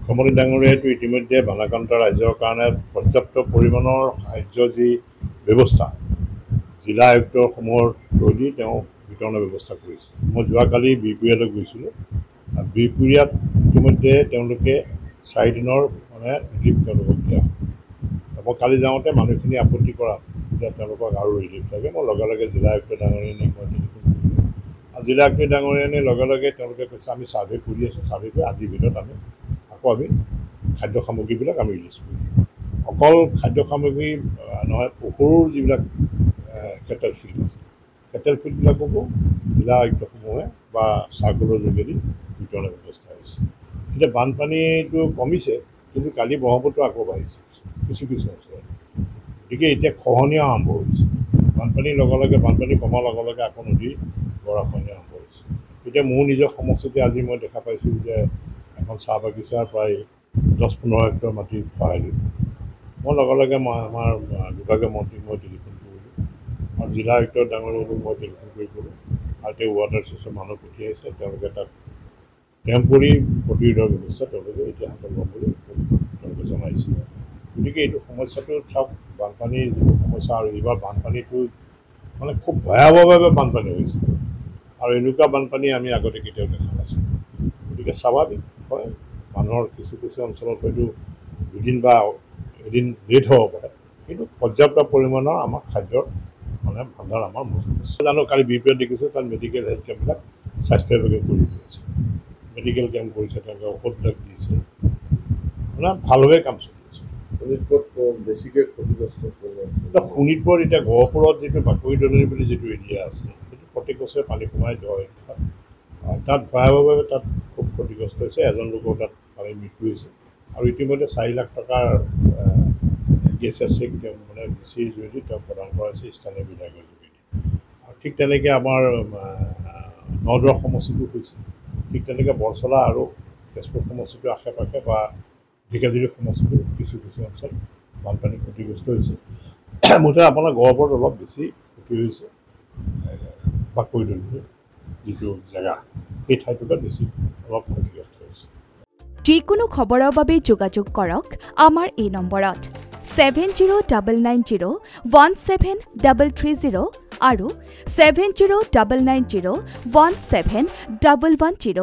মুখ্যমন্ত্ৰী ডাঙৰীয়াইটো ইতিমধ্যে বানাক্ৰান্ত ৰাইজৰ কাৰণে পৰ্যাপ্ত পৰিমাণৰ সাহায্য যি ব্যৱস্থা জিলা আয়ুক্তসমূহৰ থ্ৰুদি তেওঁ বিতৰণৰ ব্যৱস্থা কৰিছে। মই যোৱাকালি বিহপুৰীয়ালৈ গৈছিলোঁ। বিহপুৰীয়াত ইতিমধ্যে তেওঁলোকে 4 দিনৰ ৰিলিফ তেওঁলোকক দিয়া হয়। মই কালি যাওঁতে মানুহখিনি আপত্তি কৰা যে তেওঁলোকক আৰু ৰিলিফ লাগে। মই লগে লগে জিলা আয়ুক্ত ডাঙৰীয়ানীক মই টেলিফোন কৰিলোঁ আৰু জিলা আয়ুক্ত ডাঙৰীয়ানীয়ে লগে লগে তেওঁলোকে কৈছে আমি ছাৰ্ভে কৰি আছোঁ, ছাৰ্ভে কৰি আজিৰ ভিতৰত আমি খাদ্য সামগ্ৰীবিলাক আমি ৰিলিজ কৰিম। অকল খাদ্য সামগ্ৰী নহয়, পশুৰ যিবিলাক কেটেল ফিল্ড আছে, কেটেল ফিল্ডবিলাককো জিলা আয়ুক্তসমূহে বা চাৰ্কলৰ যোগেদি বিতৰণৰ ব্যৱস্থা হৈছে। এতিয়া বানপানীটো কমিছে, কিন্তু কালি ব্ৰহ্মপুত্ৰ আকৌ বাঢ়িছে কিছু অঞ্চলত। গতিকে এতিয়া খহনীয়া আৰম্ভ হৈছে। বানপানীৰ লগে লগে বানপানী কমাৰ লগে লগে আকৌ নদীৰ গৰাখহনীয়া আৰম্ভ হৈছে। এতিয়া মোৰ নিজৰ সমষ্টিতে আজি মই দেখা পাইছোঁ যে এখন চাহ বাগিচাৰ প্ৰায় 10-15 হেক্টৰ মাটি খহাই লৈ মই লগে লগে আমাৰ বিভাগীয় মন্ত্ৰীক মই টেলিফোন কৰিলোঁ আৰু জিলা আয়ুক্ত ডাঙৰীয়াক মই টেলিফোন কৰি ক'লোঁ আৰু তেওঁ ৱাটাৰ ৰিচোৰ্চৰ মানুহ পঠিয়াইছে। তেওঁলোকে তাত টেম্পৰী প্ৰতিৰোধৰ ব্যৱস্থা তেওঁলোকে এতিয়া হাতত ল'ম বুলি তেওঁলোকে জনাইছে। গতিকে এইটো সমস্যাটো চাওক, বানপানীৰ যিটো সমস্যা আৰু এইবাৰ বানপানীটো খুব ভয়াৱহভাৱে বানপানী হৈছে আৰু এনেকুৱা বানপানী আমি আগতে কেতিয়াও দেখা নাছিলোঁ। গতিকে স্বাভাৱিক হয়, মানুহৰ কিছু অঞ্চলত হয়তো দুদিন বা এদিন লেট হ'ব পাৰে, কিন্তু পৰ্যাপ্ত পৰিমাণৰ আমাৰ খাদ্যৰ ভাণ্ডাৰ আমাৰ মজুত আছে। জানো কালি বিহপুৰীয়াত দেখিছোঁ তাত মেডিকেল হেল্থ কেম্পবিলাক স্বাস্থ্য বিভাগে কৰি দি আছে। মেডিকেল কেম্প কৰিছে, তেওঁলোকে ঔষধবিলাক দিছে, ভালভাৱে কাম চলি আছে। বেছিকৈ ক্ষতিগ্ৰস্ত শোণিতপুৰত এতিয়া গহপুৰত যিটো বাকৰি দলনি বুলি যিটো এৰিয়া আছে, সেইটো প্ৰত্যেক বছৰে পানী সোমাই যোৱা তাত ভয়াৱহভাৱে তাত খুব ক্ষতিগ্ৰস্ত হৈছে। এজন লোকৰ তাত পানীৰ মৃত্যু হৈছে আৰু ইতিমধ্যে 4 লাখ টকাৰ DSS তেওঁ DCৰ যোগেদি তেওঁ প্ৰদান কৰা হৈছে স্থানীয় বিধায়কৰ যোগেদি। আৰু ঠিক তেনেকৈ আমাৰ নগাঁও সমষ্টিটো হৈছে, ঠিক তেনেকৈ বৰচলা আৰু তেজপুৰ সমষ্টিটোৰ আশে পাশে বা ঢেকিয়াজুলি সমষ্টিটো কিছু অঞ্চল বানপানী ক্ষতিগ্ৰস্ত হৈছে। মুঠতে আপোনাৰ গহপুৰত অলপ বেছি ক্ষতি হৈছে। বাকৰি দলনি যিটো জেগা, সেই ঠাইটুকুৰাত বেছি অলপ ক্ষতিগ্ৰস্ত হৈছে। যিকোনো খবৰৰ বাবে যোগাযোগ কৰক আমাৰ এই নম্বৰত 7099017330 আৰু 7099017110।